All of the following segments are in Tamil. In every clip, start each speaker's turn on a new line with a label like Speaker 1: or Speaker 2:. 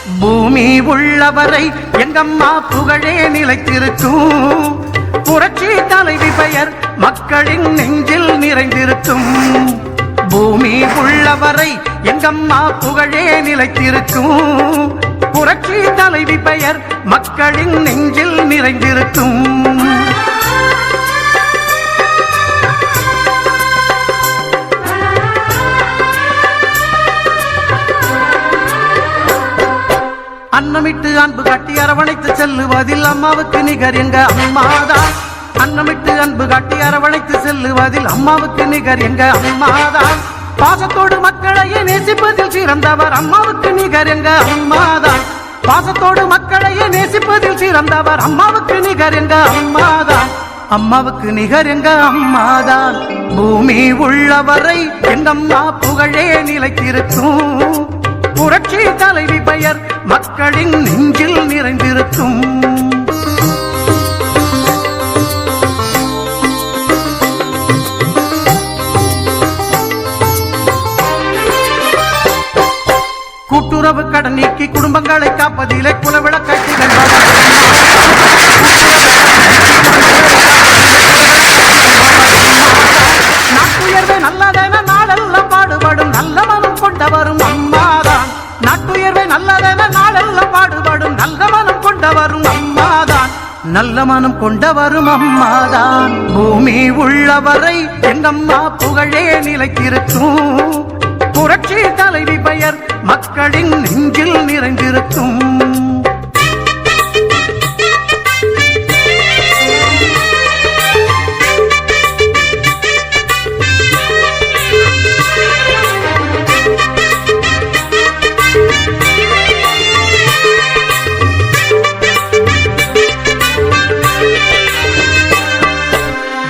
Speaker 1: பூமி உள்ளவரை எங்கம்மா புகழே நிலைத்திருக்கும். புரட்சி தலைவி பெயர் மக்களின் நெஞ்சில் நிறைந்திருக்கும். பூமி உள்ளவரை எங்கம்மா புகழே நிலைத்திருக்கும். புரட்சி தலைவி பெயர் மக்களின் நெஞ்சில் நிறைந்திருக்கும். அன்னமிட்டு அன்பு காட்டி அரவணைத்து செல்லுவதில் அம்மாவுக்கு நிகர் எங்க அம்மாதான். அன்னமிட்டு அன்பு காட்டி அரவணைத்து செல்லுவதில் அம்மாவுக்கு நிகர் எங்க அம்மாதான். பாசத்தோடு மக்களையே நேசிப்பதில் சிறந்தவர் அம்மாவுக்கு நிகர் எங்க அம்மாதான். பாசத்தோடு மக்களையே நேசிப்பதில் சிறந்தவர் அம்மாவுக்கு நிகர் எங்க அம்மாதான். அம்மாவுக்கு நிகர் எங்க அம்மாதான். பூமி உள்ளவரை எங்கம்மா புகழே நிலைத்திருக்கும். புரட்சி தலைவி பெயர் மக்களின் நெஞ்சில் நிறைந்திருக்கும். கூட்டுறவு கடன் நீக்கி குடும்பங்களை காப்பதிலே குலவிளக்கை திகழ்ந்தவர். நாட்டுயர்வே நல்லதென நாடெல்லாம் பாடுபடும் நல்ல மனம் கொண்டவரும் அம்மாதான். நாட்டுயர்வே நல்லதென நாடெல்லாம் பாடுபடும் நல்ல மனம் கொண்டவரும் அம்மாதான். நல்ல மனம் கொண்டவரும் அம்மாதான். பூமி உள்ளவரை எங்கம்மா புகழே நிலைத்திருக்கும். புரட்சி தலைவி பெயர் மக்களின் நெஞ்சில் நிறைந்திருக்கும்.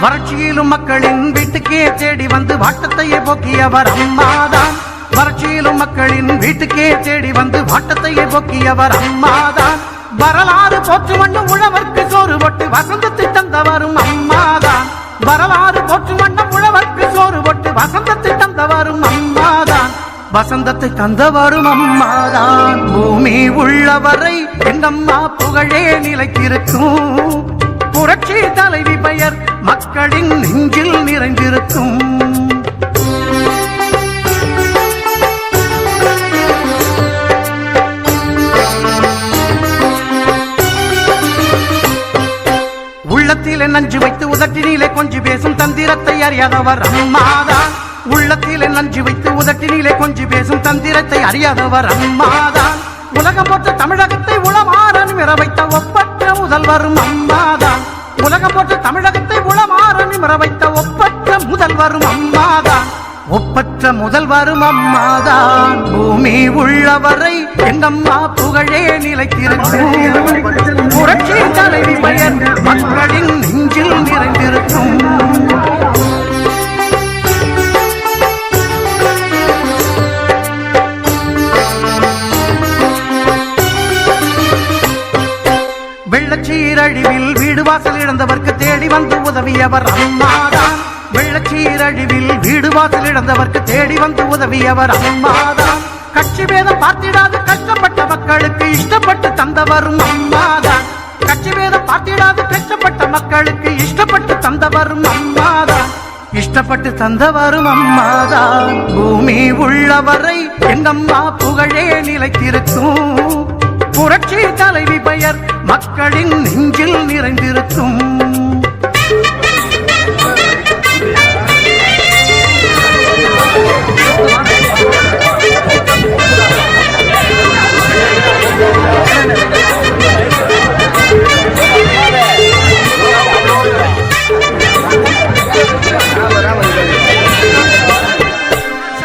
Speaker 1: வறட்சியிலும் மக்களின் வீட்டுக்கே தேடி வந்து வாட்டத்தையே போக்கியவர் அம்மாதான். வறட்சியிலும் மக்களின் வீட்டுக்கே தேடி வந்து வாட்டத்தையே போக்கியவர் அம்மாதான். வரலாறு போற்று வண்ணம் உழவர்க்கு சோறு போட்டு வசந்தத்தை தந்தவரும் அம்மாதான். வரலாறு போற்று வண்ணம் உழவர்க்கு சோறு போட்டு வசந்தத்தை தந்தவரும் அம்மாதான். வசந்தத்தை தந்தவரும் அம்மாதான். பூமி உள்ளவரை எங்கம்மா புகழே நிலைத்திருக்கும். புரட்சி தலைவி பெயர் மக்களின் நெஞ்சில் நிறைந்திருக்கும். உள்ளத்திலே நஞ்சு வைத்து உதட்டினிலே கொஞ்சி பேசும் தந்திரத்தை அறியாதவர் அம்மாதான். உள்ளத்திலே நஞ்சு வைத்து உதட்டினிலே கொஞ்சி பேசும் தந்திரத்தை அறியாதவர் அம்மாதான். உலகம் போற்ற தமிழகத்தை உளமாற நிமிர வைத்த ஒப்பற்ற முதல்வரும் அம்மாதான். உலகம் போற்ற தமிழகத்தை உளமாற நிமிர வைத்த ஒப்பற்ற முதல்வரும் அம்மாதான். ஒப்பற்ற முதல்வரும் அம்மாதான். பூமி உள்ளவரை எங்கம்மா புகழே நிலைத்திருக்கும். புரட்சி தலைவி பெயர் மக்களின் நெஞ்சில் நிறைந்திருக்கும். வெள்ளச்சீரழிவில் வீடு வாசல் இழந்தவர்க்கு தேடி வந்து உதவியவர் அம்மாதான். வெள்ளச்சீரழிவில் வீடு வாசல் இழந்தவர்க்கு தேடி வந்து உதவியவர் அம்மாதான். கட்சி பேதம் பார்த்திடாது கஷ்டப்பட்ட மக்களுக்கு இஷ்டப்பட்டு தந்தவரும் அம்மாதான். கட்சி பேதம் பார்த்திடாது கஷ்டப்பட்ட மக்களுக்கு இஷ்டப்பட்டு தந்தவரும் அம்மாதான். இஷ்டப்பட்டு தந்தவரும் அம்மாதான். பூமி உள்ளவரை எங்கம்மா புகழே நிலைத்திருக்கும். புரட்சி தலைவி பெயர் மக்களின் நெஞ்சில் நிறைந்திருக்கும்.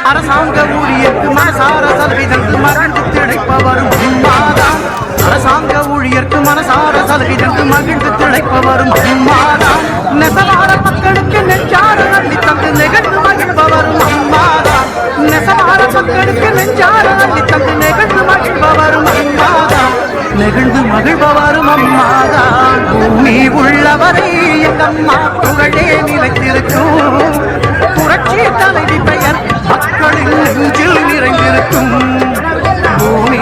Speaker 1: அரசாங்க ஊழியருக்கு மனசார சலுகை தந்து மகிழ்ந்து திளைப்பவரும் அம்மாதான். அரசாங்க ஊழியருக்கு மனசார சலுகை தந்து மகிழ்ந்து திளைப்பவரும் அம்மாதான். நெசவார மக்களுக்கு நெஞ்சார நன்றி தந்து நெகழ்ந்து மகிழ்பவரும் அம்மாதான். நெசவார மக்களுக்கு நெஞ்சார நன்றி தந்து நெகழ்ந்து மகிழ்பவரும் அம்மாதான். நெகிழ்ந்து மகிழ்பவரும் அம்மாதான். பூமி உள்ளவரை எங்கம்மா புகழே நிலைத்திருக்கும். புரட்சி தலைவி பெயர் மக்களின் நெஞ்சில் நிறைந்திருக்கும். பூமி